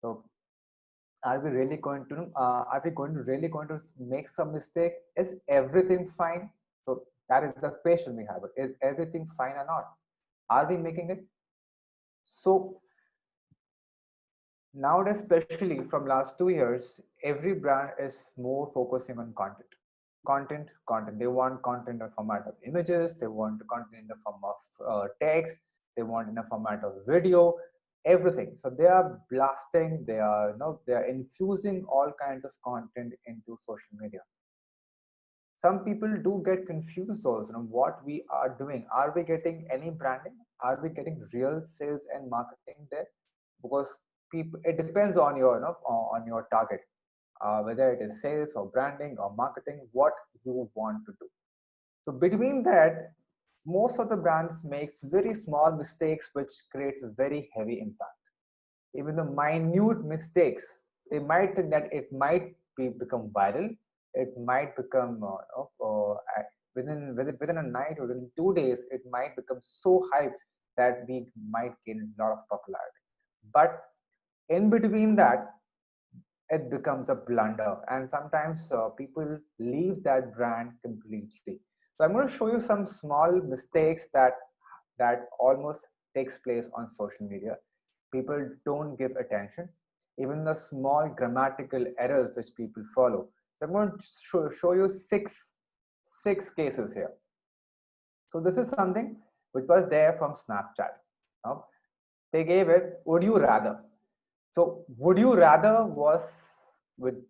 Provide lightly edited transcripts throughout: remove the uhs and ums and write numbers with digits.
So are we going to really going to make some mistake? Is everything fine? So that is the question we have. Is everything fine or not? Are we making it? So nowadays, especially from last 2 years, every brand is more focusing on content. Content. They want content in the format of images. They want content in the form of text. They want in the format of video. Everything. So they are blasting. They are they are infusing all kinds of content into social media. Some people do get confused also. What we are doing. Are we getting any branding? Are we getting real sales and marketing there? Because people, it depends on your on your target, whether it is sales or branding or marketing, what you want to do. So between that, most of the brands makes very small mistakes which creates a very heavy impact. Even the minute mistakes, they might think that it might become viral, it might become within a night, within 2 days, it might become so hyped that we might gain a lot of popularity. But in between that, it becomes a blunder, and sometimes people leave that brand completely. So I'm going to show you some small mistakes that almost takes place on social media. People don't give attention, even the small grammatical errors which people follow. So I'm going to show you six cases here. So this is something which was there from Snapchat. Now, they gave it, would you rather. So would you rather was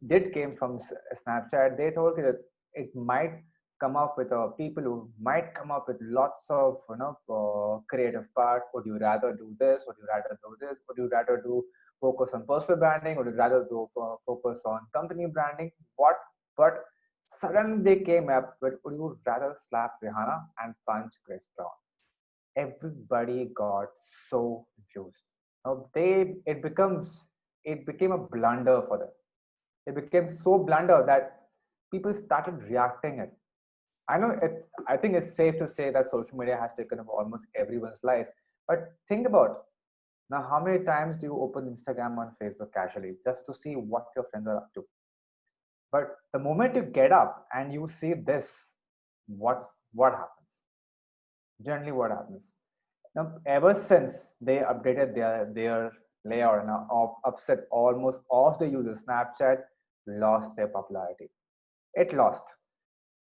did came from Snapchat. They thought that it might come up with people who might come up with lots of creative part. Would you rather do this? Would you rather do this? Would you rather do focus on personal branding? Would you rather do focus on company branding? What? But suddenly they came up with, would you rather slap Rihanna and punch Chris Brown? Everybody got so confused. Now it became a blunder for them. It became so blunder that people started reacting it. I think it's safe to say that social media has taken up almost everyone's life. But think about now, how many times do you open Instagram or Facebook casually just to see what your friends are up to? But the moment you get up and you see this, what happens? Generally, what happens? Now, ever since they updated their layout and upset almost all of the users, Snapchat lost their popularity. It lost,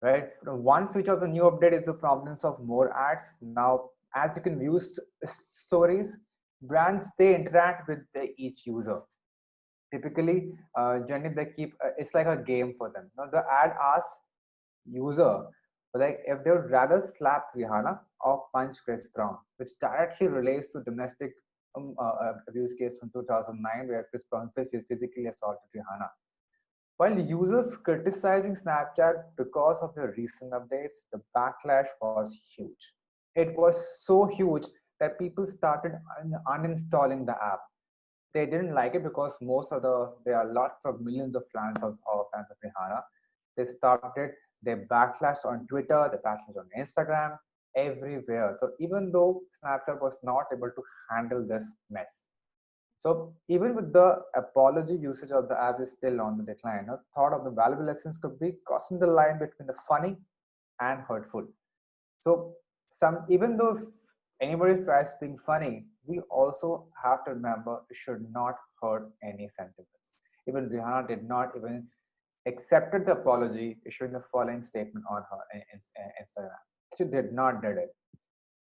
right? One feature of the new update is the prominence of more ads. Now, as you can view stories, brands they interact with each user. Typically, generally they keep it's like a game for them. Now, the ad asks user, like if they would rather slap Rihanna or punch Chris Brown, which directly relates to domestic abuse case from 2009 where Chris Brown physically assaulted Rihanna. While users criticizing Snapchat because of the recent updates, the backlash was huge. It was so huge that people started uninstalling the app. They didn't like it because there are lots of millions of fans of Rihanna. They stopped it. They backlashed on Twitter. They backlashed on Instagram, everywhere. So even though Snapchat was not able to handle this mess, so even with the apology, usage of the app is still on the decline. A thought of the valuable lessons could be crossing the line between the funny and hurtful. So even though if anybody tries being funny, we also have to remember it should not hurt any sentiments. Even Rihanna did not even accepted the apology, issuing the following statement on her Instagram. She did not did it.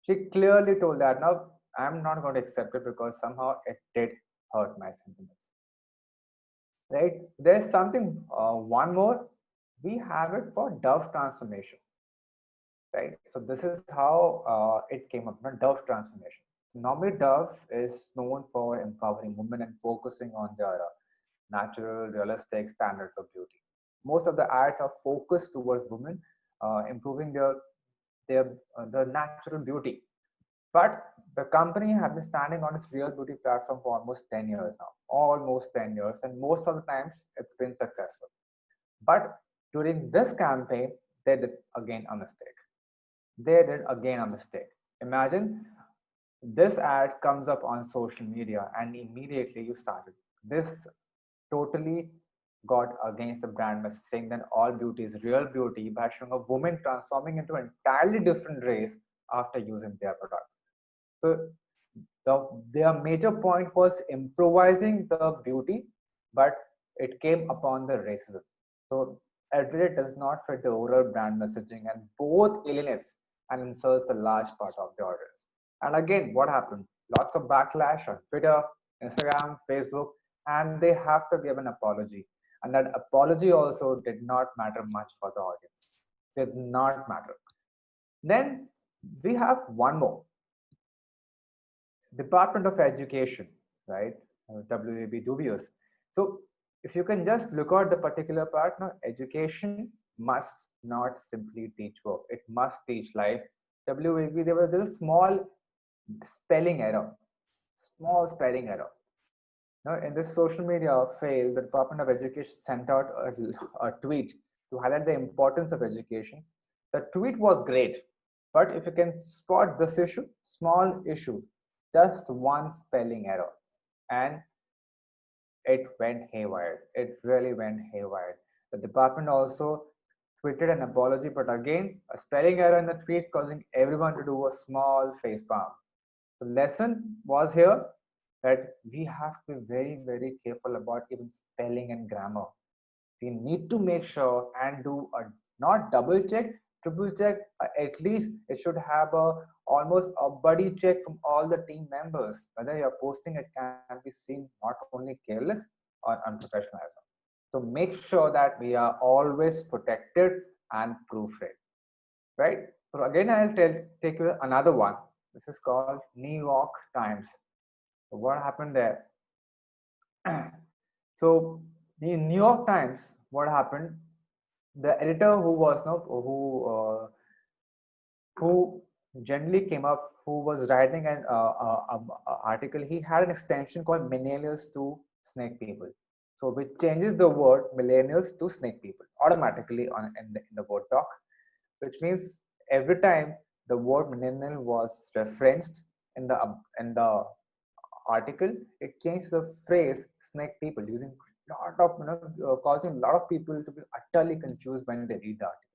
She clearly told that now I'm not going to accept it because somehow it did hurt my sentiments. Right? There's something one more. We have it for Dove transformation, right? So this is how it came up, Dove transformation. So normally Dove is known for empowering women and focusing on their natural, realistic standards of beauty. Most of the ads are focused towards women, improving their natural beauty. But the company has been standing on its real beauty platform for almost 10 years now, almost 10 years, and most of the times it's been successful. But during this campaign, they did again a mistake. They did again a mistake. Imagine this ad comes up on social media and immediately you started This totally got against the brand message saying that all beauty is real beauty by showing a woman transforming into an entirely different race after using their product. So their major point was improvising the beauty, but it came upon the racism. So it really does not fit the overall brand messaging and both alienates and insults the large part of the audience. And again, what happened? Lots of backlash on Twitter, Instagram, Facebook, and they have to give an apology. And that apology also did not matter much for the audience. Did not matter. Then we have one more Department of Education, right? WAB dubious. So if you can just look at the particular part, now education must not simply teach work; it must teach life. WAB, there's a small spelling error, small spelling error. Now, in this social media fail, the Department of Education sent out a tweet to highlight the importance of education. The tweet was great, but if you can spot this issue, small issue, just one spelling error, and it went haywire. It really went haywire. The department also tweeted an apology, but again, a spelling error in the tweet causing everyone to do a small face palm. The lesson was here that we have to be very, very careful about even spelling and grammar. We need to make sure and do a not double check, triple check. At least it should have a almost a buddy check from all the team members. Whether you're posting it can be seen not only careless or unprofessional as well. So make sure that we are always protected and proofread. Right? So again, take you another one. This is called New York Times. So what happened there? So the New York Times, what happened? The editor who was no who generally came up, who was writing an article, he had an extension called millennials to snake people. So which changes the word millennials to snake people automatically on in the word doc, which means every time the word millennial was referenced in the article, it changed the phrase snake people using lot of causing a lot of people to be utterly confused when they read the article.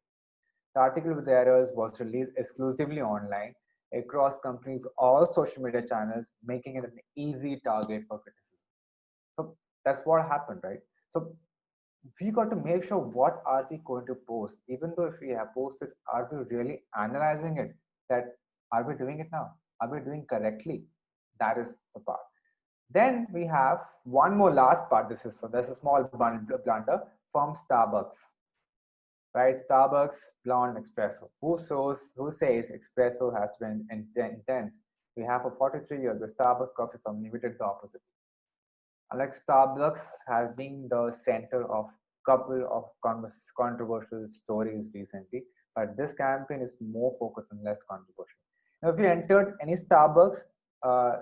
The article with the errors was released exclusively online across companies' all social media channels, making it an easy target for criticism. So that's what happened, right? So we got to make sure what are we going to post, even though if we have posted, are we really analyzing it? That are we doing it now? Are we doing correctly? That is the part. Then we have one more last part. There's a small blunder from Starbucks, right? Starbucks blonde espresso. Who says espresso has to be intense? We have for 43 years the Starbucks coffee company. We did the opposite. Unlike Starbucks has been the center of couple of controversial stories recently, but this campaign is more focused and less controversial. Now, if you entered any uh,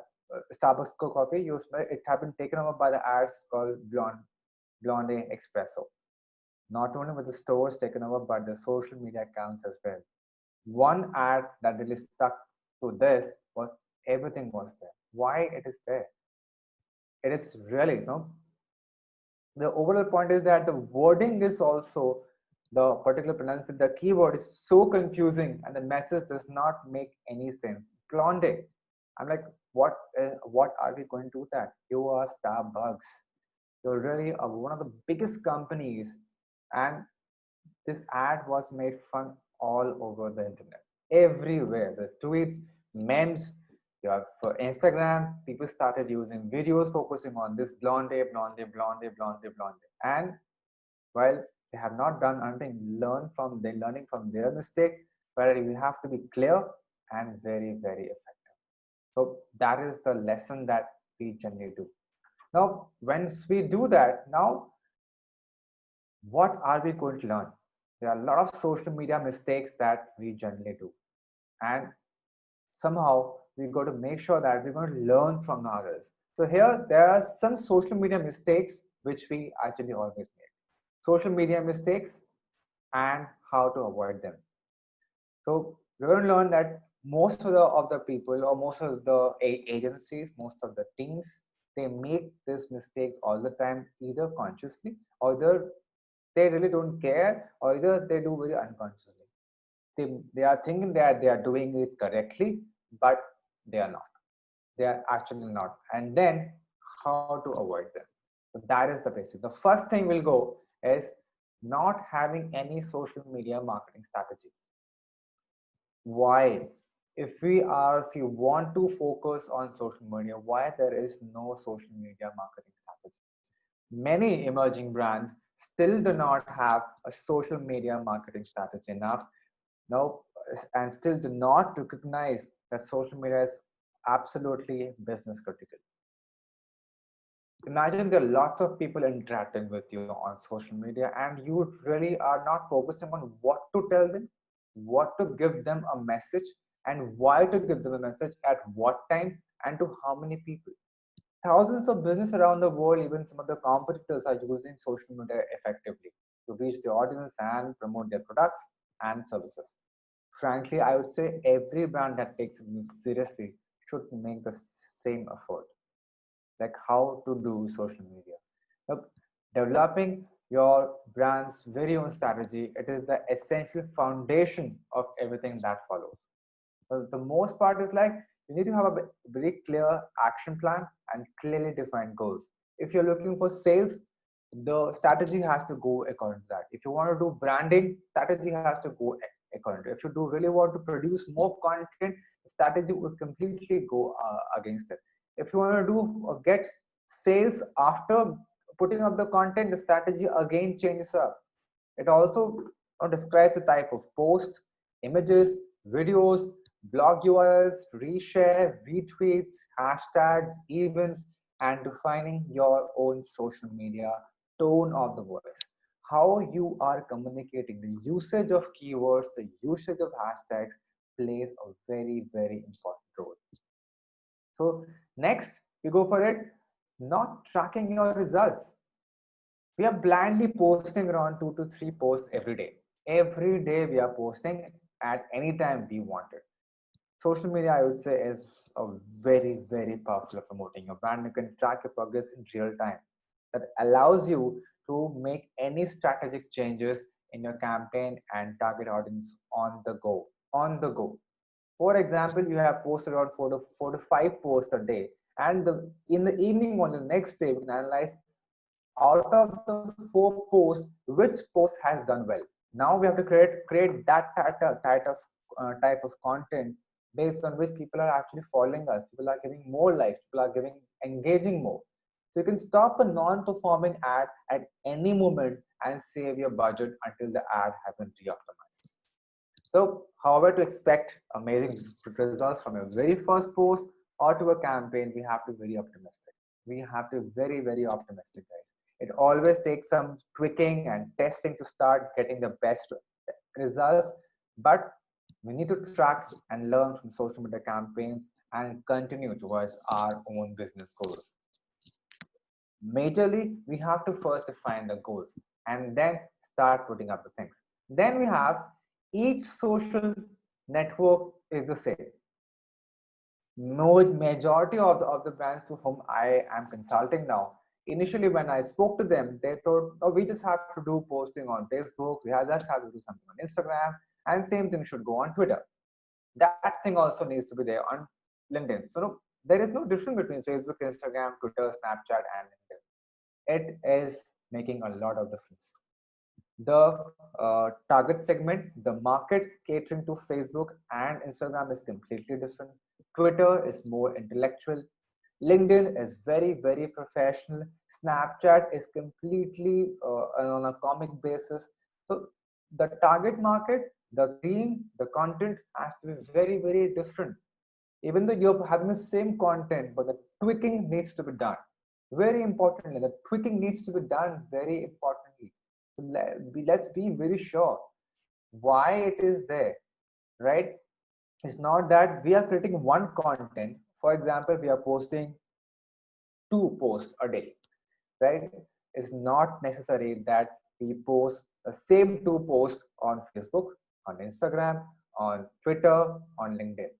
Starbucks coffee, it had been taken over by the ads called Blonde Espresso. Not only were the stores taken over, but the social media accounts as well. One ad that really stuck to this was everything was there. Why it is there? It is really, the overall point is that the wording is also the particular pronunciation. The keyword is so confusing and the message does not make any sense. Blonde. I'm like, what are we going to do that? You are Starbucks. You're really one of the biggest companies, and this ad was made fun all over the internet, everywhere. The tweets, memes, you have for Instagram, people started using videos focusing on this blonde. And while they have not done anything, learning from their mistake, but we have to be clear and very, very effective. So that is the lesson that we generally do. Now, once we do that, now what are we going to learn? There are a lot of social media mistakes that we generally do. And somehow we got to make sure that we're going to learn from others. So here, there are some social media mistakes which we actually always make. Social media mistakes and how to avoid them. So we're going to learn that most of the people or most of the agencies, most of the teams, they make these mistakes all the time, either consciously or either they really don't care, or either they do very unconsciously. They are thinking that they are doing it correctly, but they are not. They are actually not. And then how to avoid them? So that is the basic. The first thing we'll go is not having any social media marketing strategy. Why? If you want to focus on social media, why there is no social media marketing strategy? Many emerging brands still do not have a social media marketing strategy enough. No, and still do not recognize that social media is absolutely business critical. Imagine there are lots of people interacting with you on social media, and you really are not focusing on what to tell them, what to give them a message, and why to give them a message at what time and to how many people. Thousands of businesses around the world, even some of the competitors, are using social media effectively to reach the audience and promote their products and services. Frankly, I would say every brand that takes it seriously should make the same effort, like how to do social media. Now, developing your brand's very own strategy, it is the essential foundation of everything that follows. So the most part is like you need to have a very clear action plan and clearly defined goals. If you're looking for sales, the strategy has to go according to that. If you want to do branding, strategy has to go according to it. If you do really want to produce more content, the strategy would completely go against it. If you want to do get sales after putting up the content, the strategy again changes up. It also describes the type of post, images, videos, blog URLs, reshare, retweets, hashtags, events, and defining your own social media tone of the voice. How you are communicating, the usage of keywords, the usage of hashtags plays a very, very important role. So next, we go for it, not tracking your results. We are blindly posting around 2 to 3 posts every day. Every day we are posting at any time we want it. Social media, I would say, is a very, very powerful at promoting your brand. You can track your progress in real time. That allows you to make any strategic changes in your campaign and target audience on the go. On the go. For example, you have posted around 4 to 5 posts a day, and in the evening on the next day, we can analyze out of the 4 posts, which post has done well. Now we have to create that type of content based on which people are actually following us. People are giving more likes. People are giving engaging more. So you can stop a non-performing ad at any moment and save your budget until the ad has been re-optimized. So, however, to expect amazing results from your very first post or to a campaign, we have to be very optimistic. We have to be very, very optimistic, guys. It always takes some tweaking and testing to start getting the best results, but we need to track and learn from social media campaigns and continue towards our own business goals. Majorly, we have to first define the goals and then start putting up the things. Then we have each social network is the same. Majority of the brands to whom I am consulting now, initially when I spoke to them, they thought, oh, we just have to do posting on Facebook, just have to do something on Instagram, and same thing should go on Twitter. That thing also needs to be there on LinkedIn. So no, there is no difference between Facebook, Instagram, Twitter, Snapchat, and LinkedIn. It is making a lot of difference. The target segment, the market catering to Facebook and Instagram is completely different. Twitter is more intellectual. LinkedIn is very, very professional. Snapchat is completely on a comic basis. So the target market, the theme, the content has to be very, very different. Even though you're having the same content, but the tweaking needs to be done. Very importantly, the tweaking needs to be done very importantly. So let's be very sure why it is there, right? It's not that we are creating one content. For example, we are posting 2 posts a day, right? It's not necessary that we post the same 2 posts on Facebook, on Instagram, on Twitter, on LinkedIn.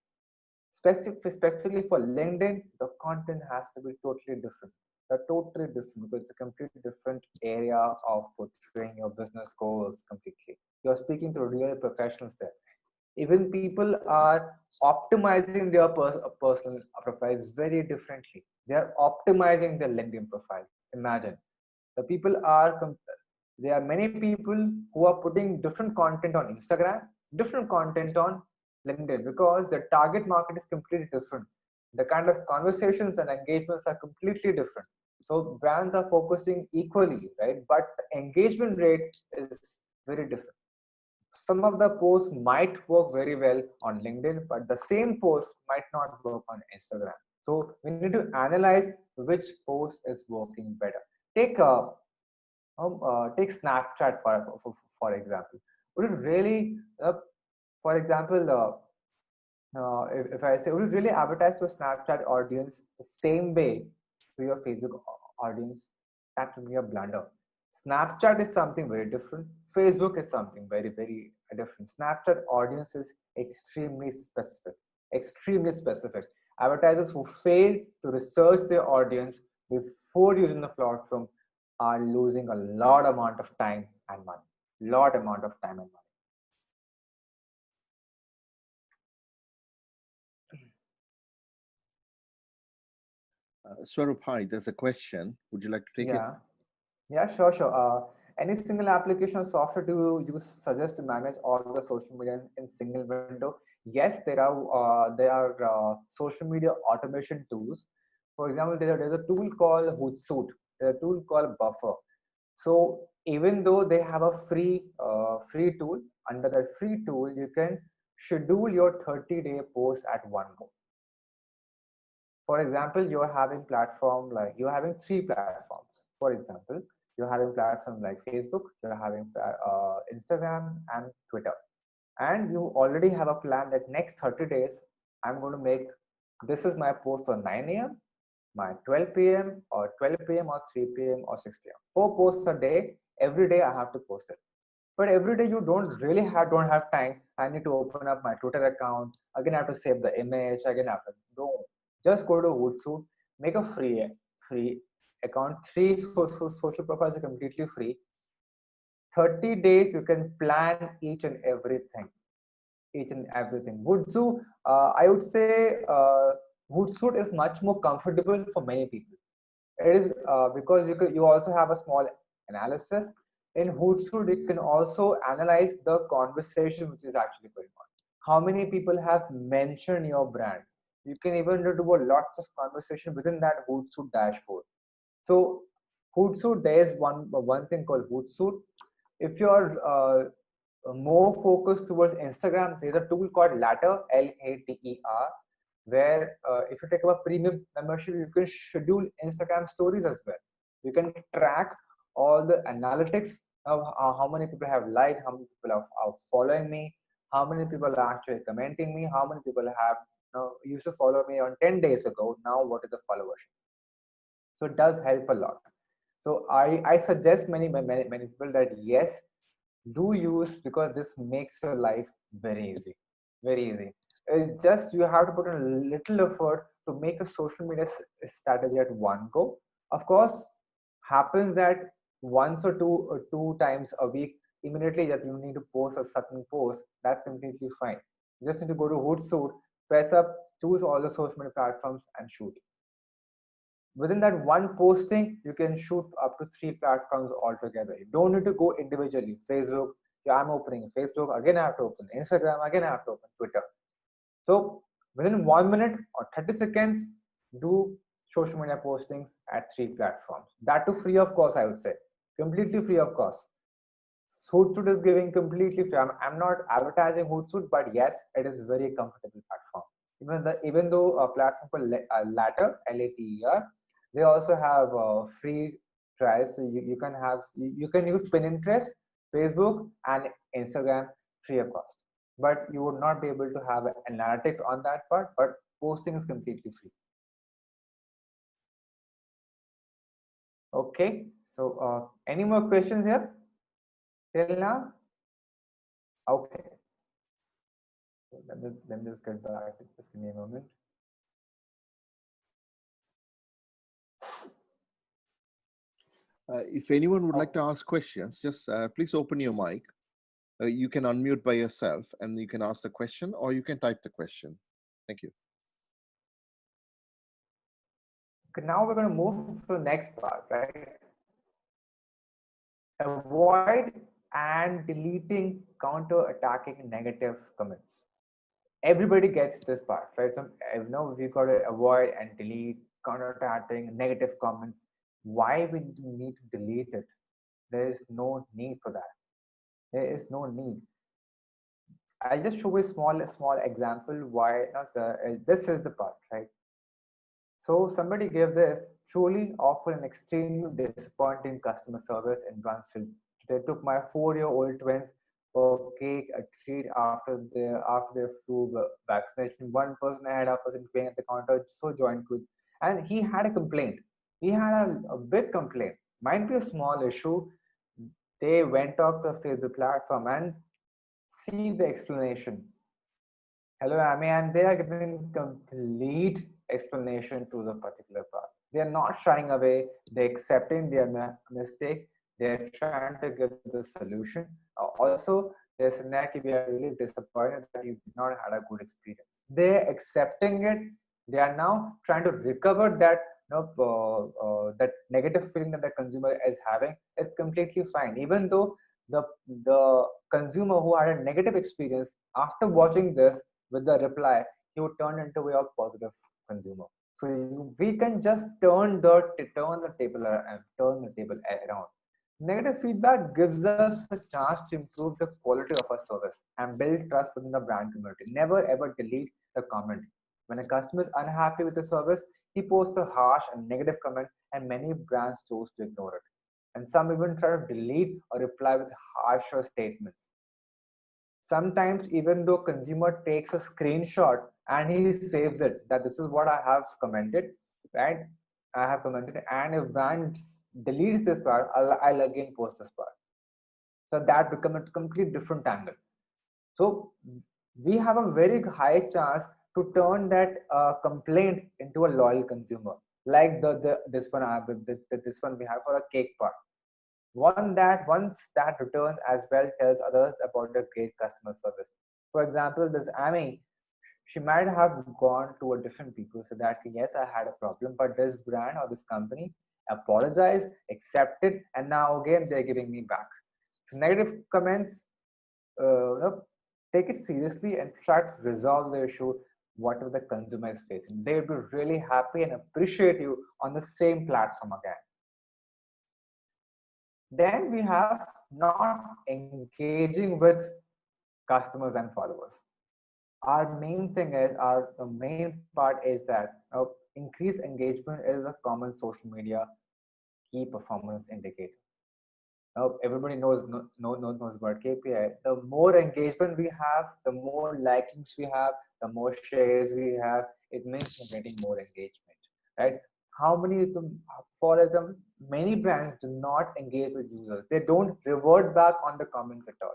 Specifically for LinkedIn, the content has to be totally different. They're totally different because it's a completely different area of portraying your business goals completely. You're speaking to real professionals there. Even people are optimizing their personal profiles very differently. They are optimizing their LinkedIn profile. Imagine the people are there are many people who are putting different content on Instagram, different content on LinkedIn, because the target market is completely different. The kind of conversations and engagements are completely different. So brands are focusing equally, right? But the engagement rate is very different. Some of the posts might work very well on LinkedIn, but the same post might not work on Instagram. So we need to analyze which post is working better. Take take Snapchat for example. Would it really, for example, if I say, would you really advertise to a Snapchat audience the same way to your Facebook audience? That would be a blunder. Snapchat is something very different. Facebook is something very different. Snapchat audience is extremely specific. Extremely specific. Advertisers who fail to research their audience before using the platform are losing a lot amount of time and money. Lot amount of time and money. Swarup, hi, there's a question. Would you like to take it? Yeah. Yeah, sure. Any single application or software do you suggest to manage all the social media in single window? Yes, there are social media automation tools. For example, there's a tool called Hootsuite. There's a tool called Buffer. So even though they have a free tool, under that free tool, you can schedule your 30-day post at one go. For example, you're having three platforms. For example, you're having platforms like Facebook, you're having Instagram and Twitter, and you already have a plan that next 30 days I'm going to make, this is my post for 9 a.m., my 12 p.m., or 12 p.m., or 3 p.m., or 6 p.m. 4 posts a day. Every day I have to post it. But every day you don't have time. I need to open up my Twitter account again. I have to save the image again. After no, just go to Hootsuite, make a free account. Three social profiles are completely free. 30 days you can plan each and everything. I would say Hootsuite is much more comfortable for many people. It is because you also have a small analysis. In Hootsuite, you can also analyze the conversation which is actually going on. How many people have mentioned your brand? You can even do lots of conversation within that Hootsuite dashboard. So Hootsuite, there is one thing called Hootsuite. If you're more focused towards Instagram, there's a tool called Later, Later, where if you take up a premium membership, you can schedule Instagram stories as well. You can track all the analytics of how many people have liked, how many people are following me, how many people are actually commenting me, how many people have used to follow me on 10 days ago. Now, what is the followership? So it does help a lot. So I suggest many people that yes, do use, because this makes your life very easy. Just you have to put in a little effort to make a social media strategy at one go. Of course, happens that once or two times a week, immediately that you need to post a certain post, that's completely fine. You just need to go to Hootsuite, press up, choose all the social media platforms and shoot. Within that one posting, you can shoot up to three platforms altogether. You don't need to go individually. Facebook, yeah, I'm opening Facebook, again I have to open Instagram, again I have to open Twitter. So within 1 minute or 30 seconds, do social media postings at three platforms. That too free of cost, I would say. Completely free of cost. Hootsuite is giving completely free. I'm not advertising Hootsuite, but yes, it is very comfortable platform. Even though a platform called Later, Later, they also have free trials. So you can have you can use Pinterest, Facebook, and Instagram free of cost. But you would not be able to have analytics on that part. But posting is completely free. Okay. So any more questions here till now? Okay. Let me just get back. Just give me a moment. If anyone would like to Oh, ask questions, just please open your mic. You can unmute by yourself and you can ask the question or you can type the question. Thank you. okay, now we're going to move to the next part, right? Avoid and deleting counter-attacking negative comments. Everybody gets this part, right? So you know we got to avoid and delete counter-attacking negative comments. Why we need to delete it? There is no need for that. There is no need. I'll just show you a small example why. No, sir, this is the part, right? So somebody gave this truly awful and extremely disappointing customer service in Brunsfield. They took my 4-year-old twins for cake a treat after their flu vaccination. One person ahead of us in paying at the counter so joined with, and he had a complaint. He had a big complaint. Might be a small issue. They went up to the Facebook platform and see the explanation. Hello, Amy, and they are giving complete explanation to the particular part. They are not shying away. They're accepting their mistake. They're trying to give the solution. Also, they're saying that we are really disappointed that you did not had a good experience. They're accepting it. They are now trying to recover that that negative feeling that the consumer is having. It's completely fine, even though the the consumer who had a negative experience after watching this with the reply, he would turn into a positive consumer. So we can just turn the table around. Negative feedback gives us a chance to improve the quality of our service and build trust within the brand community. Never ever delete the comment. When a customer is unhappy with the service, he posts a harsh and negative comment, and many brands choose to ignore it. And some even try to delete or reply with harsher statements. Sometimes even though consumer takes a screenshot and he saves it that this is what I have commented, right? I have commented, and if brand deletes this part, I'll again post this part. So that become a complete different angle. So we have a very high chance to turn that complaint into a loyal consumer, like the this one I have, this one we have for a cake part. Once that returns as well tells others about the great customer service. For example, this Amy, she might have gone to a different people so that yes, I had a problem, but this brand or this company apologized, accepted, and now again they're giving me back. So negative comments, take it seriously and try to resolve the issue whatever the consumer is facing. They will be really happy and appreciate you on the same platform again. Then we have not engaging with customers and followers. Our main thing is the main part is that increased engagement is a common social media key performance indicator. Now everybody knows about KPI. The more engagement we have, the more likings we have, the more shares we have, it means we're getting more engagement, right? How many of them, for them, many brands do not engage with users. They don't revert back on the comments at all.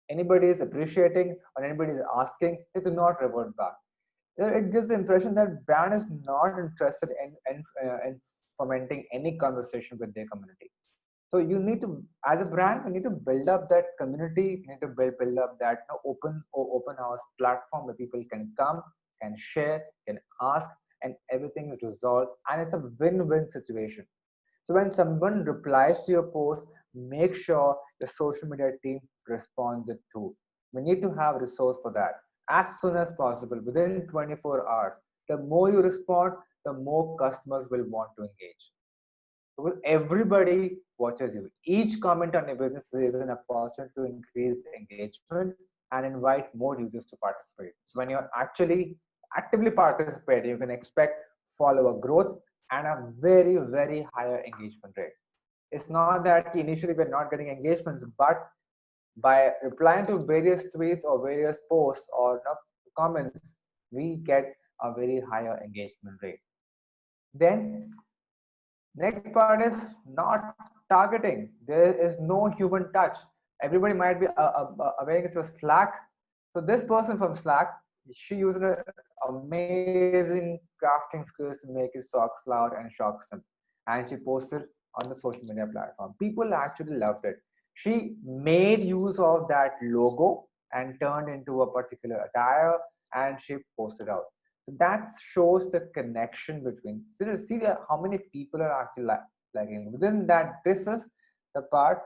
Anybody is appreciating or anybody is asking, they do not revert back. It gives the impression that brand is not interested in fomenting any conversation with their community. So you need to, as a brand, you need to build up that community. You need to build up that open house platform where people can come, can share, can ask, and everything is resolved. And it's a win-win situation. So when someone replies to your post, make sure the social media team responds it too. We need to have resource for that as soon as possible within 24 hours. The more you respond, the more customers will want to engage because everybody watches you. Each comment on your business is an opportunity to increase engagement and invite more users to participate. So when you're actually actively participating, you can expect follower growth and a very higher engagement rate. It's not that initially we're not getting engagements, but by replying to various tweets or various posts or comments, we get a very higher engagement rate. Then next part is not targeting. There is no human touch. Everybody might be aware it's a Slack. So this person from Slack, she used an amazing crafting skills to make his socks loud and shock them. And she posted on the social media platform. People actually loved it. She made use of that logo and turned into a particular attire, and she posted out. So that shows the connection between. See how many people are actually liking. Within that, this is the part.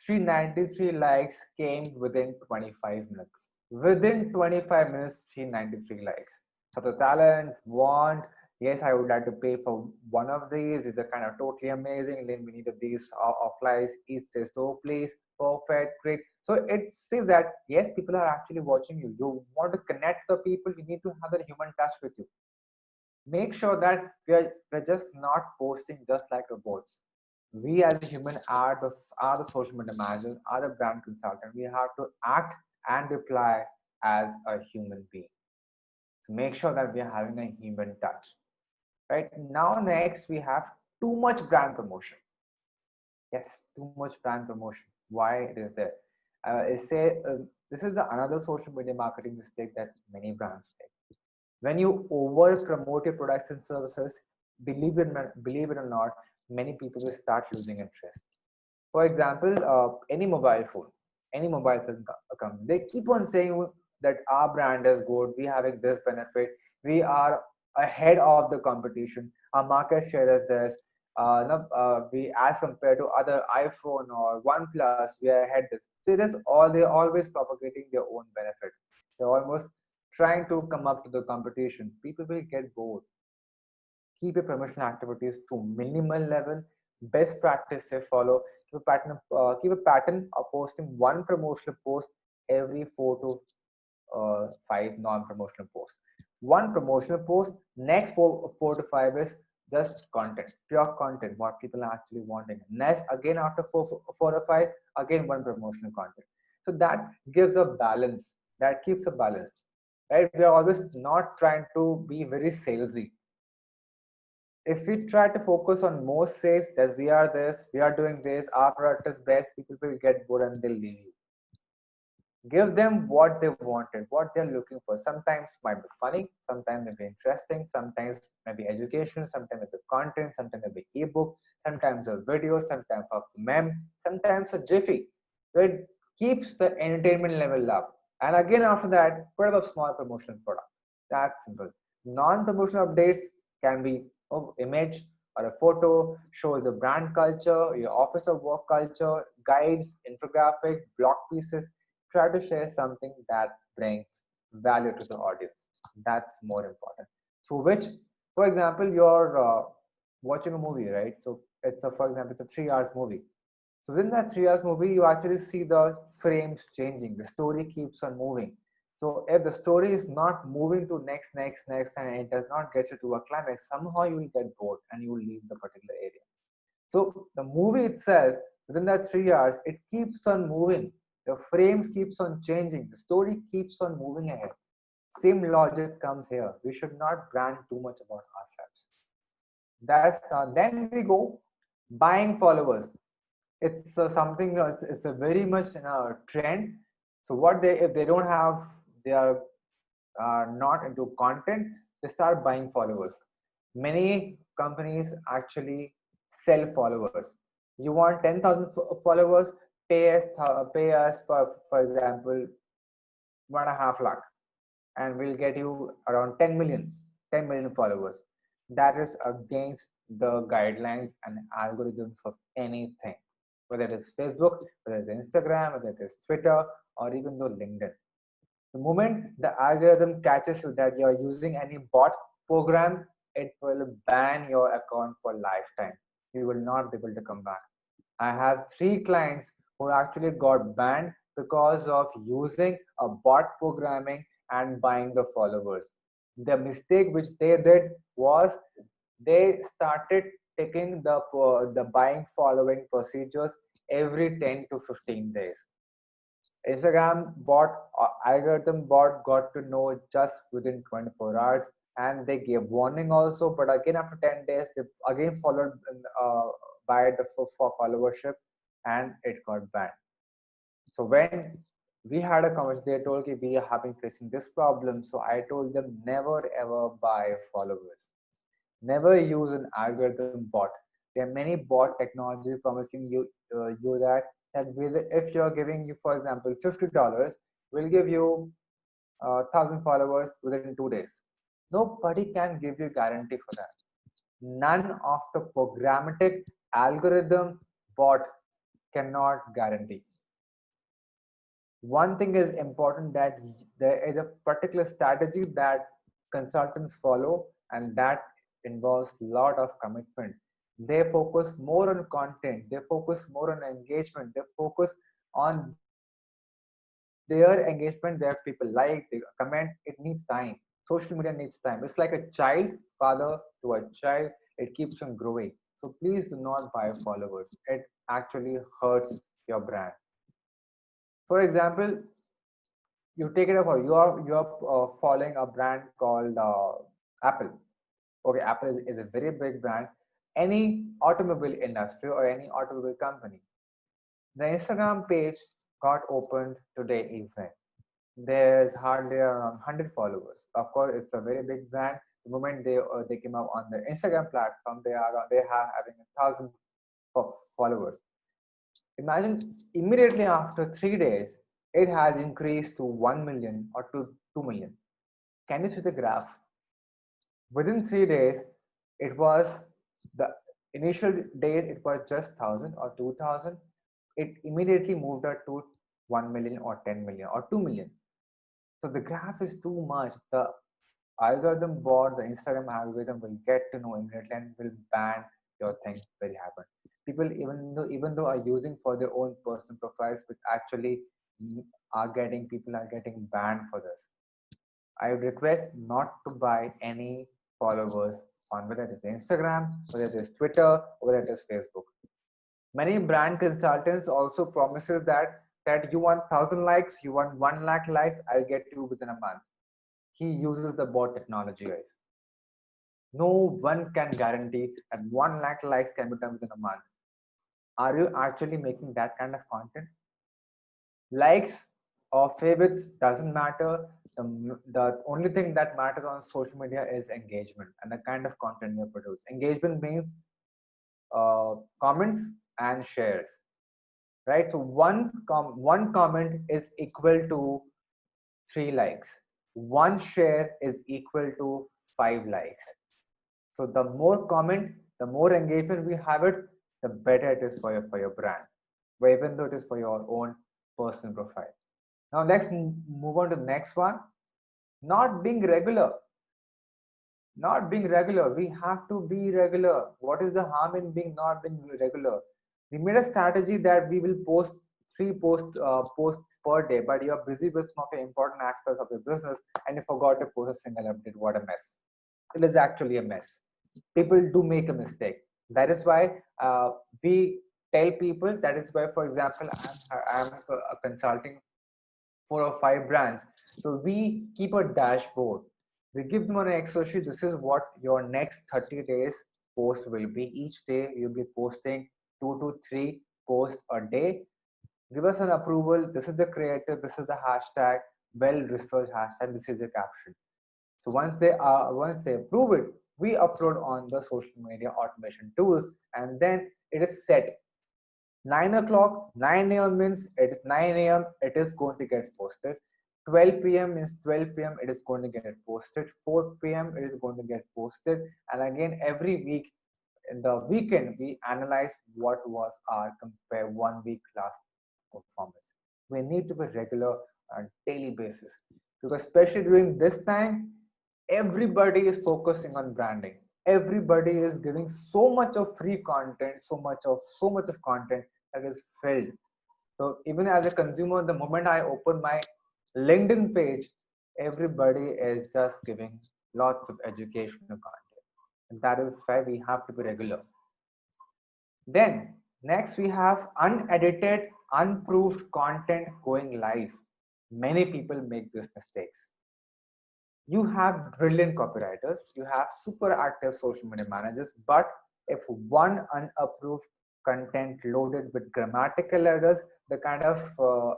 393 likes came within 25 minutes. Within 25 minutes, 393 likes. So the talent, want, yes, I would like to pay for one of these. These are kind of totally amazing. Then we need these of likes. Each says, so please, perfect, great. So it says that, yes, people are actually watching you. You want to connect the people. You need to have that human touch with you. Make sure that we're just not posting just like robots. We as a human are the social media managers, are the brand consultant. We have to act and reply as a human being. So make sure that we are having a human touch. Right now, next we have too much brand promotion. Yes, too much brand promotion. Why it is there? This is another social media marketing mistake that many brands make. When you over promote your products and services, believe it or not, many people will start losing interest. For example, any mobile phone company, they keep on saying that our brand is good, we having this benefit, we are ahead of the competition, our market share is this. No, we as compared to other iPhone or OnePlus, we are ahead this. So it is all they're always propagating their own benefit. They're almost trying to come up to the competition. People will get bored. Keep your promotional activities to minimal level. Best practice they follow. Keep a pattern of posting one promotional post every 4 to 5 non-promotional posts. One promotional post. Next 4 to 5 is just content, pure content, what people are actually wanting. Next, again after 4 or 5, again one promotional content. So that gives a balance. That keeps a balance, right? We are always not trying to be very salesy. If we try to focus on more sales, that we are this, we are doing this, our product is best, people will get bored and they'll leave you. Give them what they wanted, what they're looking for. Sometimes might be funny, sometimes maybe interesting, sometimes maybe educational, sometimes maybe content, sometimes maybe ebook, sometimes a video, sometimes a meme, sometimes a jiffy. So it keeps the entertainment level up. And again, after that, put up a small promotional product. That's simple. Non-promotional updates can be image or a photo, shows a brand culture, your office of work culture, guides, infographic, blog pieces. Try to share something that brings value to the audience. That's more important. So which, for example, you're watching a movie, right? So it's a, for example, it's a 3 hours movie. So within that 3 hours movie, you actually see the frames changing. The story keeps on moving. So if the story is not moving to next, and it does not get you to a climax, somehow you will get bored and you will leave the particular area. So the movie itself, within that 3 hours, it keeps on moving. The frames keeps on changing. The story keeps on moving ahead. Same logic comes here. We should not brand too much about ourselves. That's then we go buying followers. It's something. It's a very much trend. So what they if they don't have they are not into content, they start buying followers. Many companies actually sell followers. You want 10,000 followers, pay us for example 1.5 lakh, and we'll get you around 10 million followers. That is against the guidelines and algorithms of anything, whether it is Facebook, whether it's Instagram, whether it is Twitter, or even though LinkedIn. The moment the algorithm catches you that you're using any bot program, it will ban your account for lifetime. You will not be able to come back. I have 3 clients who actually got banned because of using a bot programming and buying the followers. The mistake which they did was they started taking the buying following procedures every 10 to 15 days. Instagram bot algorithm bot got to know just within 24 hours, and they gave warning also. But again, after 10 days, they again followed by the for followership, and it got banned. So when We had a conversation. They told me we are having facing this problem. So I told them never ever buy followers. Never use an algorithm bot. There are many bot technologies promising you that if you're giving you, for example, $50, we'll give you 1,000 followers within 2 days. Nobody can give you guarantee for that. None of the programmatic algorithm bot cannot guarantee. One thing is important, that there is a particular strategy that consultants follow, and that involves a lot of commitment. They focus more on content, they focus more on engagement, they focus on their engagement, their people like, they comment. It needs time. Social media needs time. It's like a child, father to a child. It keeps on growing. So please do not buy followers. It actually hurts your brand. For example, you take it up, you're following a brand called Apple. Okay, Apple is a very big brand. Any automobile industry or any automobile company, the Instagram page got opened today evening. There's hardly around 100 followers. Of course, it's a very big brand. The moment they came up on the Instagram platform, they have having 1,000 followers. Imagine immediately after 3 days, it has increased to 1 million or to 2 million. Can you see the graph? Within 3 days, it was the initial days, it was just 1,000 or 2,000. It immediately moved up to 1 million or 10 million or 2 million. So the graph is too much. The algorithm bot, the Instagram algorithm will get to know immediately and will ban your thing very happen. People, even though are using for their own personal profiles, which actually people are getting banned for this. I would request not to buy any followers on whether it is Instagram, whether it is Twitter, or whether it is Facebook. Many brand consultants also promises that you want 1,000 likes, you want 1 lakh likes, I'll get you within a month. He uses the bot technology, guys. No one can guarantee that 1 lakh likes can be done within a month. Are you actually making that kind of content? Likes or favorites doesn't matter. The only thing that matters on social media is engagement and the kind of content you produce. Engagement means comments and shares, right? So one comment is equal to 3 likes. One share is equal to 5 likes. So the more comment, the more engagement we have it, the better it is for your brand, even though it is for your own personal profile. Now let's move on to the next one. Not being regular. Not being regular. We have to be regular. What is the harm in being not being regular? We made a strategy that we will post 3 posts per day, but you're busy with some of the important aspects of your business and you forgot to post a single update. What a mess. It is actually a mess. People do make a mistake. That is why we tell people, that is why, for example, I'm consulting 4 or 5 brands. So we keep a dashboard. We give them an Excel sheet. This is what your next 30 days post will be. Each day you'll be posting 2 to 3 posts a day. Give us an approval. This is the creative. This is the hashtag. Well researched hashtag. This is the caption. So once they approve it, we upload on the social media automation tools, and then it is set. 9 o'clock, 9 a.m. means it is 9 a.m. It is going to get posted. 12 p.m. means 12 p.m. It is going to get posted. 4 p.m. it is going to get posted. And again, every week in the weekend, we analyze what was our compare 1 week last performance. We need to be regular on a daily basis, because especially during this time, everybody is focusing on branding. Everybody is giving so much of free content, so much of content that is filled. So even as a consumer, the moment I open my LinkedIn page, everybody is just giving lots of educational content. And that is why we have to be regular. Then next we have unedited, unproved content going live. Many people make these mistakes. You have brilliant copywriters, you have super active social media managers, but if one unapproved content loaded with grammatical errors, the kind of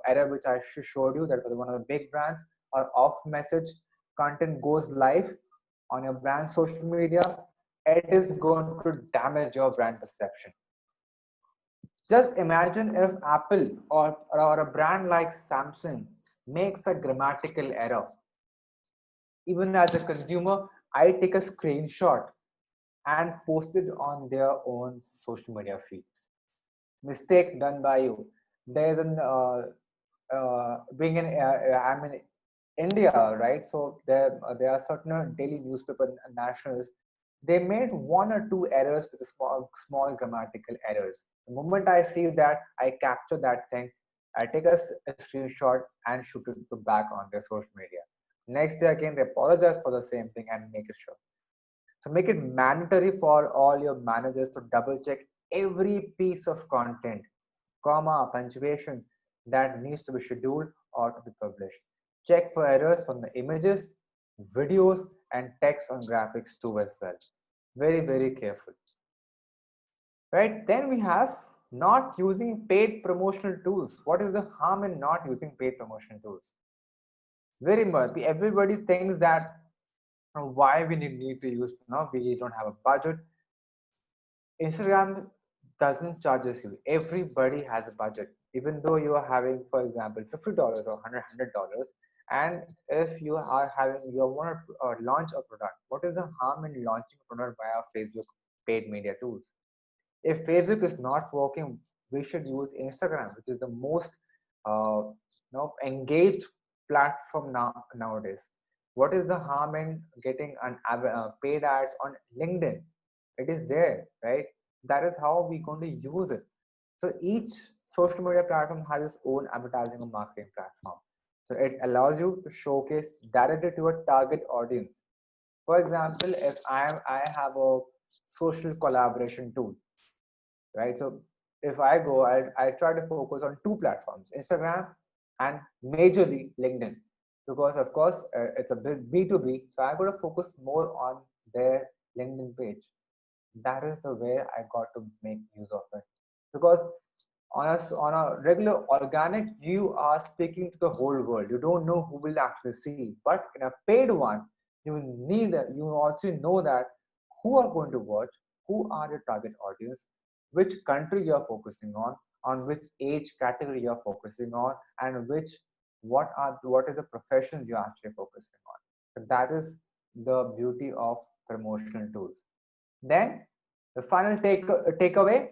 error which I showed you, that was one of the big brands, or off message content goes live on your brand social media, it is going to damage your brand perception. Just imagine if Apple or a brand like Samsung makes a grammatical error. Even as a consumer, I take a screenshot and post it on their own social media feed. Mistake done by you. There's an being in I'm in India, right? So there are certain daily newspaper nationals. They made one or two errors with small grammatical errors. The moment I see that, I capture that thing. I take a screenshot and shoot it back on their social media. Next day again, they apologize for the same thing and make it sure. So make it mandatory for all your managers to double check every piece of content, comma, punctuation that needs to be scheduled or to be published. Check for errors from the images, videos, and text on graphics too as well. Very, very careful. Right? Then we have not using paid promotional tools. What is the harm in not using paid promotion tools? Very much. Everybody thinks that why we need to use, we don't have a budget. Instagram doesn't charges you. Everybody has a budget. Even though you are having, for example, $50 or $100, and if you want to launch a product, what is the harm in launching a product via Facebook paid media tools? If Facebook is not working, we should use Instagram, which is the most engaged platform nowadays. What is the harm in getting an paid ads on LinkedIn? It is there, right? That is how we're going to use it. So each social media platform has its own advertising and marketing platform. So it allows you to showcase directly to a target audience. For example, if I have a social collaboration tool, right? So if I go, I try to focus on two platforms, Instagram and majorly LinkedIn, because of course it's a B2B. So I got to focus more on their LinkedIn page. That is the way I got to make use of it, because on a regular organic, you are speaking to the whole world. You don't know who will actually see, but in a paid one, you also know that who are going to watch, who are your target audience, which country you are focusing on which age category you are focusing on, and what is the professions you are actually focusing on. So that is the beauty of promotional tools. Then the final takeaway,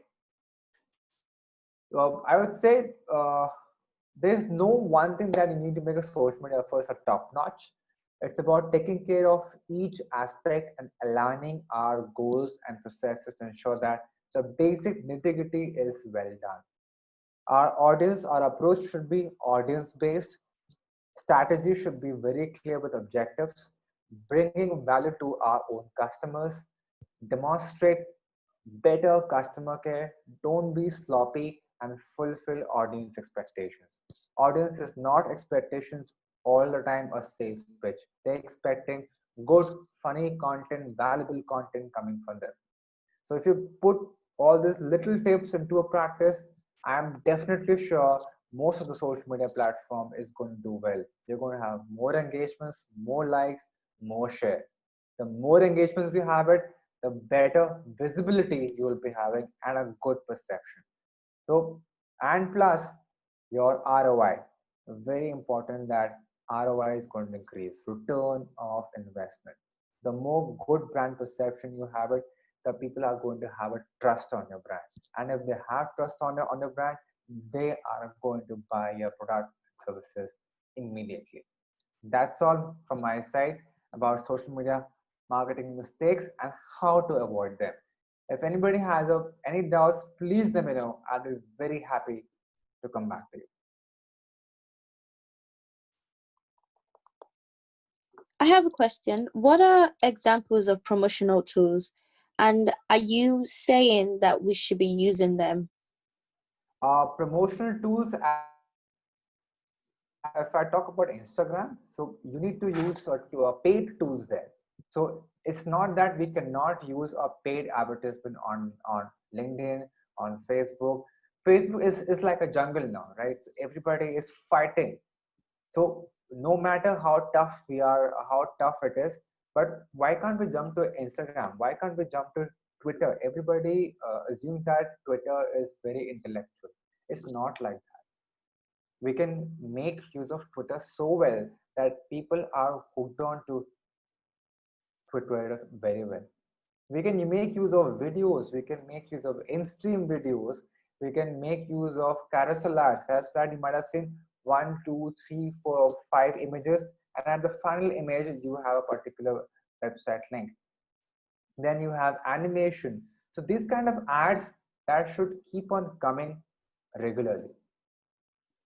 I would say there's no one thing that you need to make a social media first a top notch. It's about taking care of each aspect and aligning our goals and processes to ensure that the basic nitty gritty is well done. Our approach should be audience based. Strategy should be very clear with objectives, bringing value to our own customers, demonstrate better customer care, don't be sloppy, and fulfill audience expectations. Audience is not expectations all the time a sales pitch. They're expecting good, funny content, valuable content coming from them. So if you put all these little tips into a practice, I'm definitely sure most of the social media platform is going to do well. You're going to have more engagements, more likes, more share. The more engagements you have it, the better visibility you will be having and a good perception. So, and plus your ROI, very important that ROI is going to increase, return of investment. The more good brand perception you have it, the people are going to have a trust on your brand. And if they have trust on your brand, they are going to buy your product services immediately. That's all from my side about social media marketing mistakes and how to avoid them. If anybody has any doubts, please let me know. I'll be very happy to come back to you. I have a question. What are examples of promotional tools? And are you saying that we should be using them? Promotional tools, if I talk about Instagram, so you need to use paid tools there. So it's not that we cannot use a paid advertisement on LinkedIn on Facebook. Facebook is like a jungle now, right? Everybody is fighting. So no matter how tough we are, how tough it is, but why can't we jump to Instagram? Why can't we jump to Twitter? Everybody assumes that Twitter is very intellectual. It's not like that. We can make use of Twitter so well that people are hooked on to Twitter very well. We can make use of videos, we can make use of in-stream videos, we can make use of carousel ads. Carousel ad, you might have seen one, two, three, four, or five images, and at the final image, you have a particular website link. Then you have animation. So these kind of ads that should keep on coming regularly.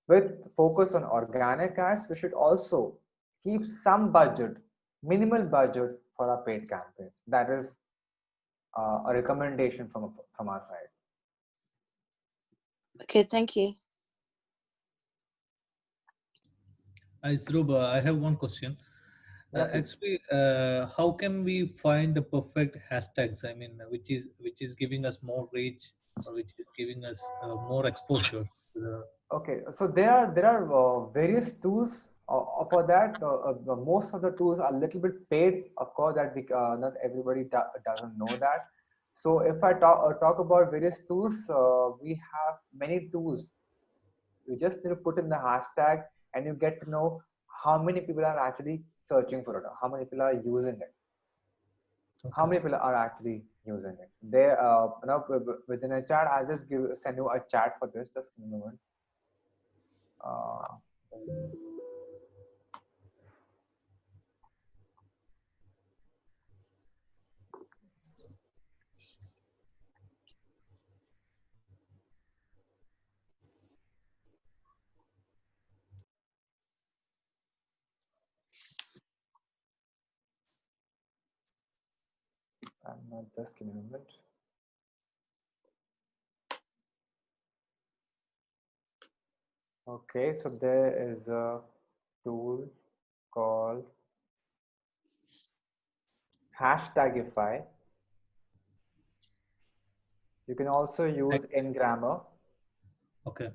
With focus on organic ads, we should also keep some budget, minimal budget for our paid campaigns. That is a recommendation from our side. Okay, thank you. Isroob, I have one question. Yes, Actually, how can we find the perfect hashtags? I mean, which is giving us more reach, or which is giving us more exposure to the. okay, so there are various tools for that. Most of the tools are a little bit paid, of course, that we not everybody doesn't know that. So if I talk about various tools, we have many tools. You just need to put in the hashtag, and you get to know how many people are actually searching for it, how many people are using it, how Okay. many people are actually using it. They within a chat, I'll just send you a chat for this. Just give me a moment. Uh, I'm not just give me a moment. Okay, so there is a tool called Hashtagify. You can also use Ngrammar, Okay.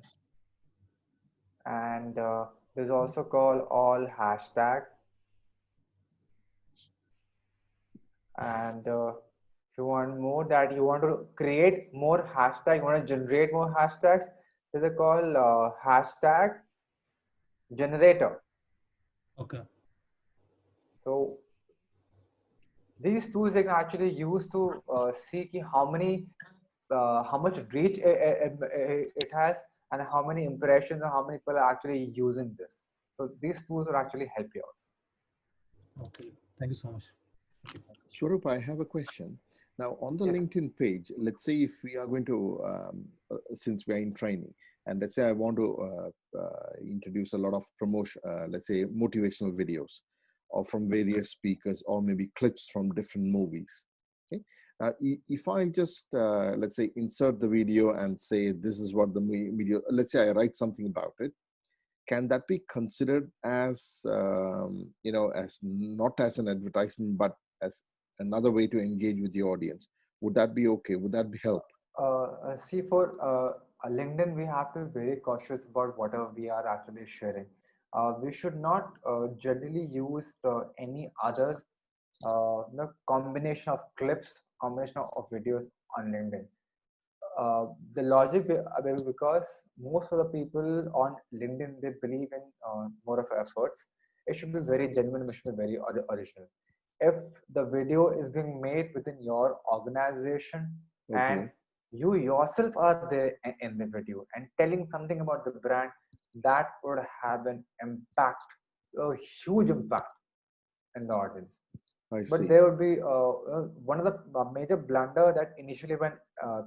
and there's also called All Hashtag. And if you want more, that you want to create more hashtag, you want to generate more hashtags, there's a call hashtag generator. Okay. So these tools they can actually use to see how much reach it has, and how many impressions and how many people are actually using this. So these tools will actually help you out. Okay. Thank you so much. Swarup, I have a question. Now, on the Yes. LinkedIn page, let's say if we are going to, since we are in training, and let's say I want to introduce a lot of promotion, let's say motivational videos, or from various speakers, or maybe clips from different movies. Okay, if I just let's say insert the video and say this is what the video, let's say I write something about it, can that be considered as as not as an advertisement, but as another way to engage with the audience? Would that be okay? Would that be help? See, for LinkedIn, we have to be very cautious about whatever we are actually sharing. We should not generally use any other combination of clips, combination of videos on LinkedIn. The logic because most of the people on LinkedIn, they believe in more of efforts. It should be very genuine, it should be very original. If the video is being made within your organization, and Okay. you yourself are there in the video and telling something about the brand, that would have an impact, a huge impact in the audience. I But see. there would be one of the major blunder that initially when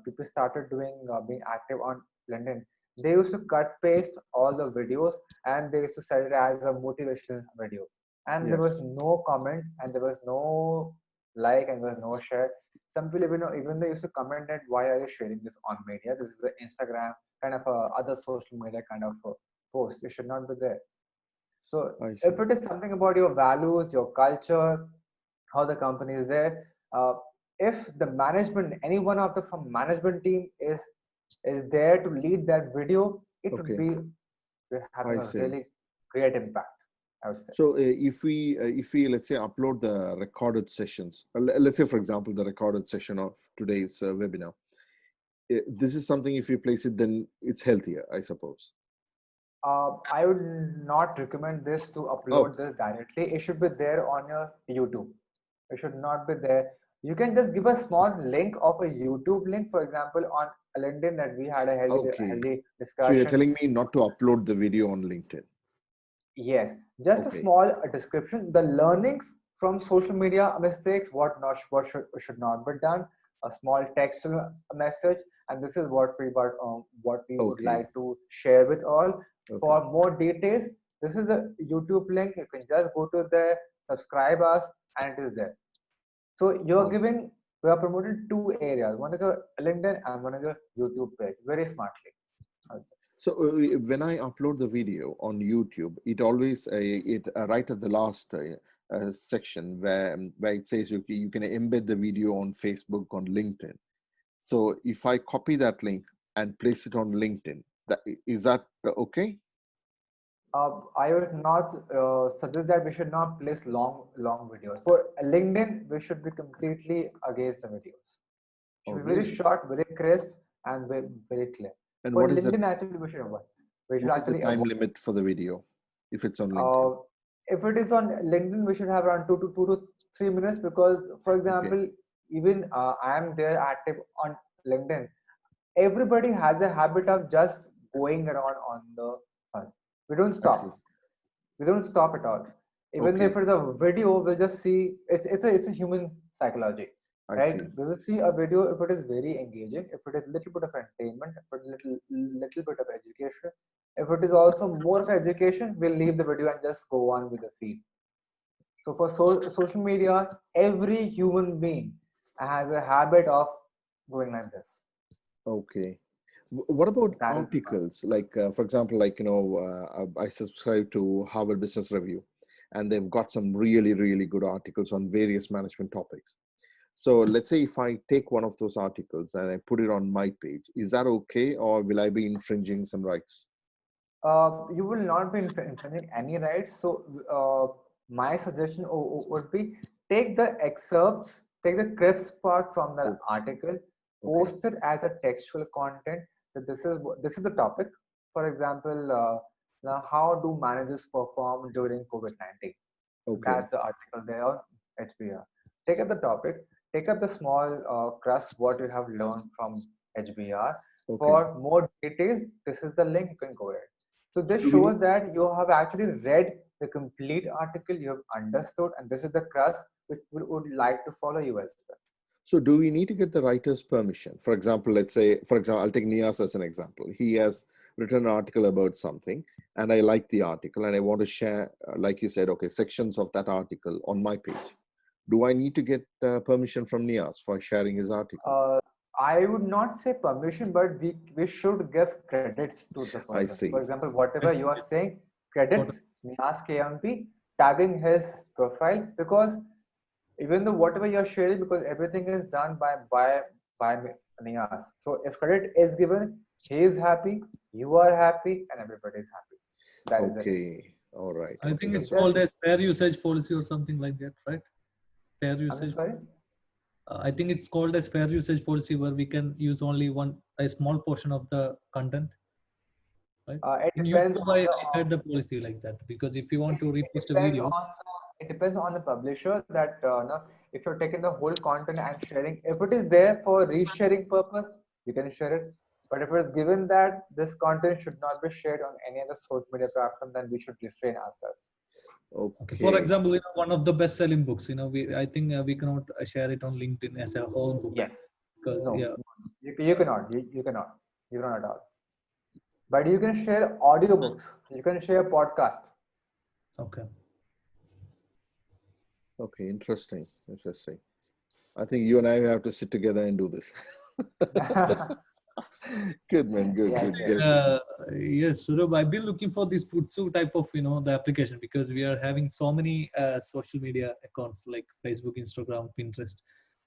people started doing being active on LinkedIn, they used to cut paste all the videos, and they used to set it as a motivational video, and there was Yes. no comment, and there was no like, and there was no share. Some people even they used to comment that why are you sharing this on media? This is the Instagram kind of other social media kind of post. It should not be there. So I see. if it is something about your values, your culture, how the company is there, if the management, any one of the from management team is is there to lead that video, it would Okay, be having I a see. really great impact, I would say. So if we let's say upload the recorded sessions, let's say for example the recorded session of today's webinar, this is something, if you place it, then it's healthier, I suppose. I would not recommend this to Oh, upload this directly. It should be there on your YouTube. It should not be there. You can just give a small link of a YouTube link, for example, on LinkedIn, that we had a okay. healthy So you're discussion. telling me not to upload the video on LinkedIn. Yes, just a Okay. small description, the learnings from social media mistakes, what should not be done, a small text message, and this is what we would Okay. like to share with all. Okay. For more details, this is the YouTube link. You can just go to there, subscribe us, and it is there. So you're Okay. giving, we are promoting two areas. One is your LinkedIn and one is your YouTube page. Very smartly, I would say. So when I upload the video on YouTube, it always right at the last section where it says you can embed the video on Facebook, on LinkedIn. So if I copy that link and place it on LinkedIn, is that okay? I would not suggest that we should not place long videos. For LinkedIn, we should be completely against the videos. Oh, Should be very really? short, very crisp, and very clear. And For what is the LinkedIn, actually, we should avoid. We should what is the actually time avoid. limit for the video if it's on LinkedIn? Uh, if it is on LinkedIn, we should have around 2 to 3 minutes, because, for Okay. example, even I am there active on LinkedIn. Everybody has a habit of just going around on the. We don't I see. stop. We don't stop at all. Even Okay. if it's a video, we'll just see, it's a human psychology, I right? see. We will see a video if it is very engaging, if it is little bit of entertainment, if it is little bit of education. If it is also more of education, we'll leave the video and just go on with the feed. So for social media, every human being has a habit of going like this. Okay. What about That is articles? Like, for example, like, I subscribe to Harvard Business Review, and they've got some really, really good articles on various management topics. So let's say if I take one of those articles and I put it on my page, is that okay, or will I be infringing some rights? you will not be infringing any rights. So my suggestion would be, take the excerpts, take the crisp part from the Oh, article, okay. post it as a textual content. That this is the topic. For example, now how do managers perform during COVID-19? Okay. That's the article there on HBR. Take up the topic, take up the small crust what you have learned from HBR. Okay. For more details, this is the link, you can go ahead. So this Do we, shows that you have actually read the complete article, you have understood, and this is the crust which we would like to follow you as well. so do we need to get the writer's permission? For example, let's say, for example, I'll take Nias as an example. He has written an article about something, and I like the article, and I want to share, like you said, okay, sections of that article on my page. Do I need to get permission from Nias for sharing his article? I would not say permission, but we should give credits to the I person. For see. example, whatever you are saying, What- credits Nias KMP, tagging his profile, because even though whatever you're sharing, because everything is done by Nias. So if credit is given, he is happy, you are happy, and everybody is happy. That is the reason. Okay. All right. I Okay. think it's That's Just, called a fair usage policy or something like that, right? Fair I'm usage. sorry. I think it's called as fair usage policy, where we can use only a small portion of the content, right? It In depends YouTube, on I the heard the policy like that, because if you want to it repost a depends video, on it depends on the publisher, that no, if you're taking the whole content and sharing, if it is there for resharing purpose, you can share it. But if it is given that this content should not be shared on any other social media platform, then we should refrain ourselves. okay, for okay. example, one of the best-selling books, I think we cannot share it on LinkedIn as a whole book, Yes. because No, yeah, you cannot. You cannot at all. But you can share audiobooks. You can share podcast. okay. Okay. Interesting. Interesting. I think you and I have to sit together and do this. Good, man. Good, Yes, good, yes. good. Yes, Surabh, I've been looking for this Futsu type of, the application, because we are having so many social media accounts like Facebook, Instagram, Pinterest.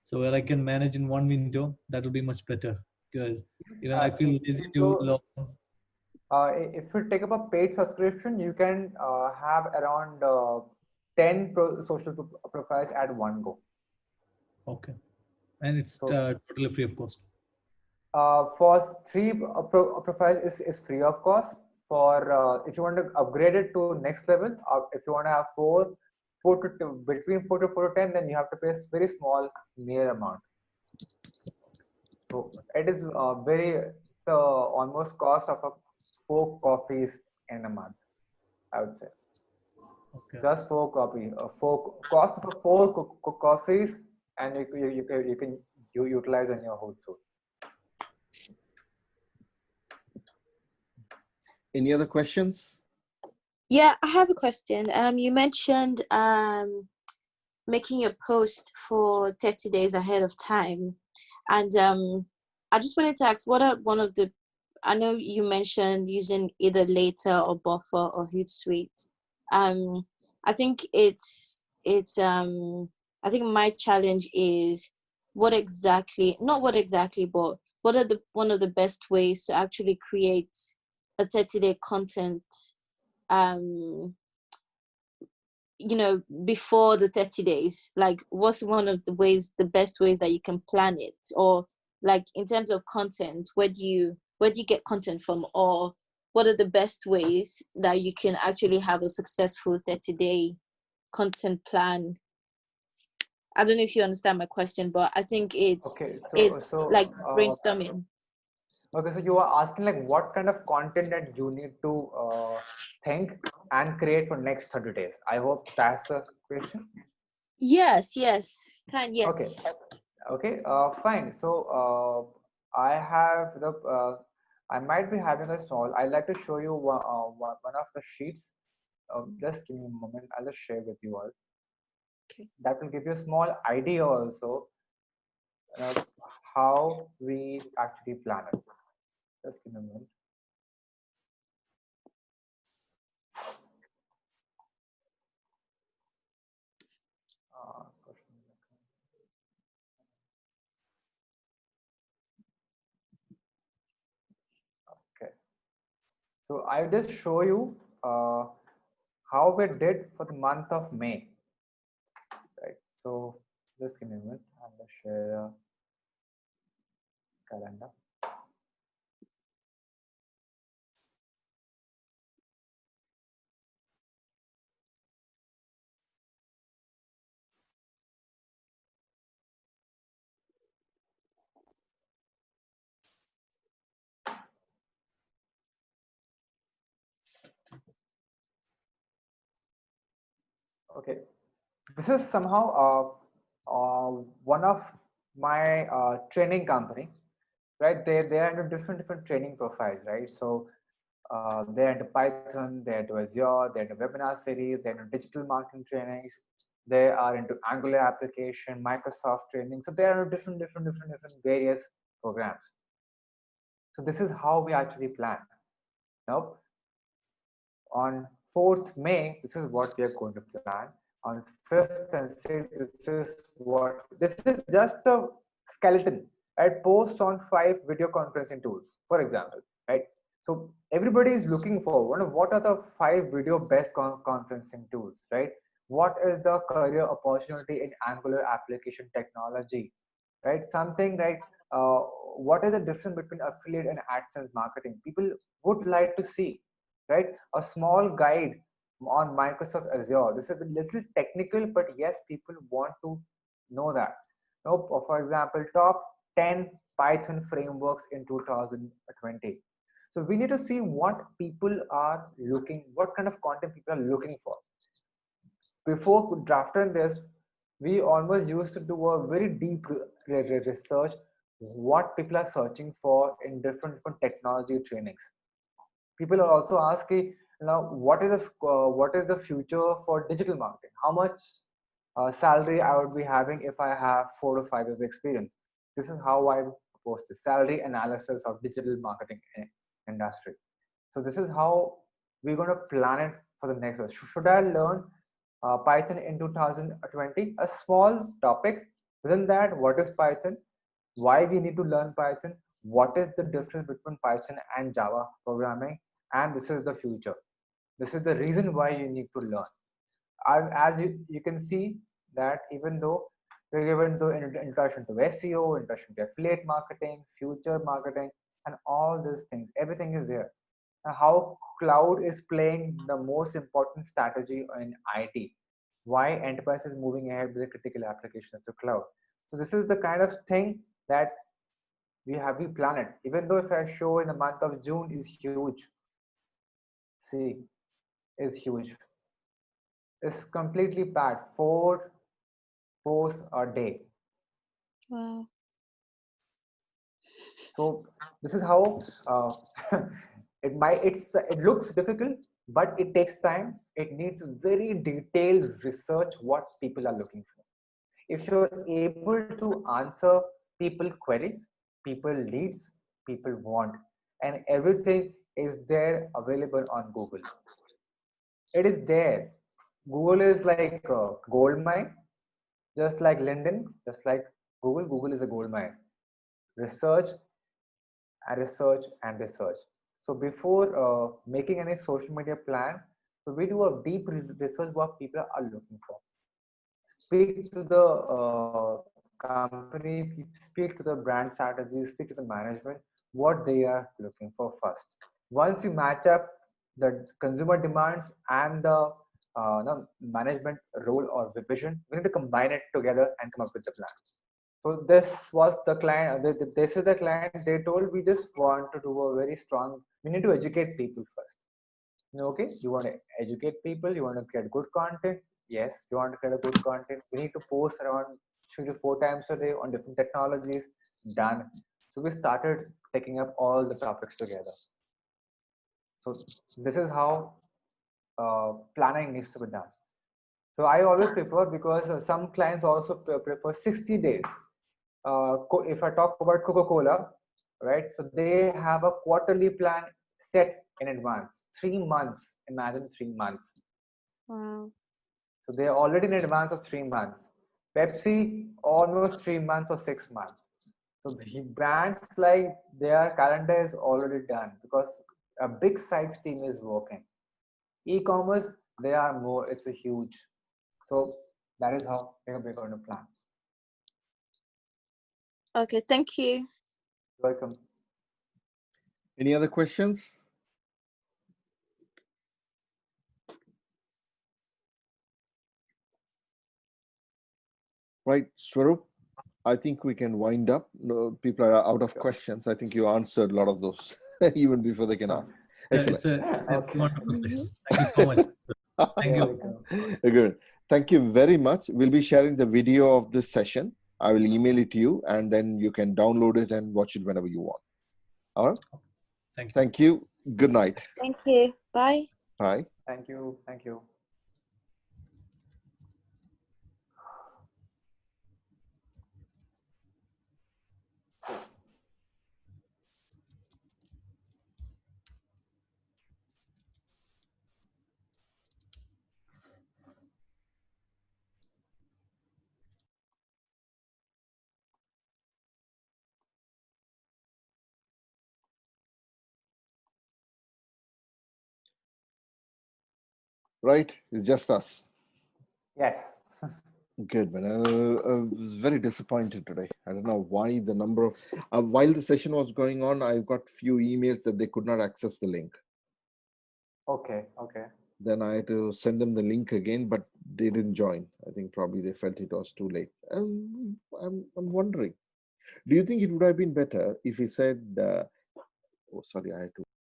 So where I can manage in one window, that will be much better. because even Uh, I feel lazy to so log. if you take up a paid subscription, you can have around 10 social profiles at one go. Okay, and it's So totally free of cost. for three profiles is free of cost. For if you want to upgrade it to next level, if you want to have between 4 to 10, then you have to pay a very small mere amount. So it is it's almost cost of a 4 coffees in a month, I would say. Okay. Just cost of a four coffees, and you can utilize in your household. Any other questions? Yeah, I have a question. You mentioned making a post for 30 days ahead of time, and I just wanted to ask, what are one of the, I know you mentioned using either Later or Buffer or Hootsuite. um I think I think my challenge is not what exactly, but what are the one of the best ways to actually create a 30-day content, um before the 30 days. Like, what's one of the best ways that you can plan it? Or like, in terms of content, where do you get content from? Or what are the best ways that you can actually have a successful 30-day content plan? I don't know if you understand my question, but I think Okay, it's like brainstorming. okay, so you are asking like what kind of content that you need to think and create for next 30 days. I hope that's the question. Yes, Okay, yes. okay, fine. So I have I might be having a small. I'd like to show you one of the sheets. Just give me a moment. I'll just share with you all. Okay. That will give you a small idea also how we actually plan it. Just give me a moment. Social media. Okay. So I just show you how we did for the month of May, right? So just give me a minute. I'm gonna share a calendar. Okay, this is somehow one of my training company, right? They are into different training profiles, right? So they're into Python, they're into Azure, they're into webinar series, they're into digital marketing trainings, they are into Angular application, Microsoft training. So they are into different various programs. So this is how we actually plan. Now, on 4th May, this is what we are going to plan. On 5th and 6th, this is just a skeleton, right? Post on 5 video conferencing tools, for example, right? So everybody is looking for what are the 5 video best conferencing tools, right? What is the career opportunity in Angular application technology, right? Something like what is the difference between affiliate and AdSense marketing? People would like to see, right? A small guide on Microsoft Azure. This is a little technical, but yes, people want to know that. For example, top 10 Python frameworks in 2020. So we need to see what people are looking, what kind of content people are looking for. Before drafting this, we almost used to do a very deep research what people are searching for in different technology trainings. People are also asking now what is the future for digital marketing? How much salary I would be having if I have 4 to 5 years experience? This is how I propose the salary analysis of digital marketing industry. So this is how we're going to plan it for the next year. Should I learn Python in 2020? A small topic within that: what is Python? Why we need to learn Python? what is the difference between Python and Java programming, and this is the future. This is the reason why you need to learn. As you can see that even though we're given the introduction to SEO, introduction to affiliate marketing, future marketing, and all these things, everything is there. And how cloud is playing the most important strategy in IT. Why enterprise is moving ahead with the critical applications to cloud. So this is the kind of thing that we plan it. Even though if I show in the month of June is huge, see, is huge. It's completely packed. 4 posts a day. Wow. So this is how it looks difficult, but it takes time. It needs very detailed research what people are looking for. If you're able to answer people queries, people leads, people want, and everything is there available on Google. It is there. Google is like a gold mine, just like LinkedIn, just like Google. Google is a gold mine. Research and research and research. So before making any social media plan, so we do a deep research what people are looking for. Speak to the company, speak to the brand strategy, speak to the management, what they are looking for first. Once you match up the consumer demands and the management role or vision, we need to combine it together and come up with the plan. So this was the client. This is the client. They told we just want to do a very strong. We need to educate people first. Okay, you want to educate people. You want to create good content. Yes, you want to create a good content. We need to post around 3 to 4 times a day on different technologies. Done. So we started taking up all the topics together. So this is how planning needs to be done. So I always prefer, because some clients also prefer 60 days. If I talk about Coca-Cola, right? So they have a quarterly plan set in advance, 3 months. Imagine 3 months. Wow. So they are already in advance of 3 months. Pepsi, almost 3 months or 6 months. So the brands like their calendar is already done because a big sites team is working. E-commerce, they are more, it's a huge. So that is how we're going to plan. Okay, thank you. Welcome. Any other questions? Right, Swarup, I think we can wind up. No, people are out of questions. I think you answered a lot of those even before they can ask. Excellent. It's a Okay. wonderful question. Thank you so much. Thank you. Good. Thank you very much. We'll be sharing the video of this session. I will email it to you, and then you can download it and watch it whenever you want. All right. Thank you. Thank you. Good night. Thank you. Bye. Bye. Thank you. Thank you. Right. It's just us. Yes. Good, man. I was very disappointed today. I don't know why the number of, while the session was going on, I got few emails that they could not access the link. Okay. Okay. Then I had to send them the link again, but they didn't join. I think probably they felt it was too late. I'm wondering, do you think it would have been better if he said, oh, sorry, I had to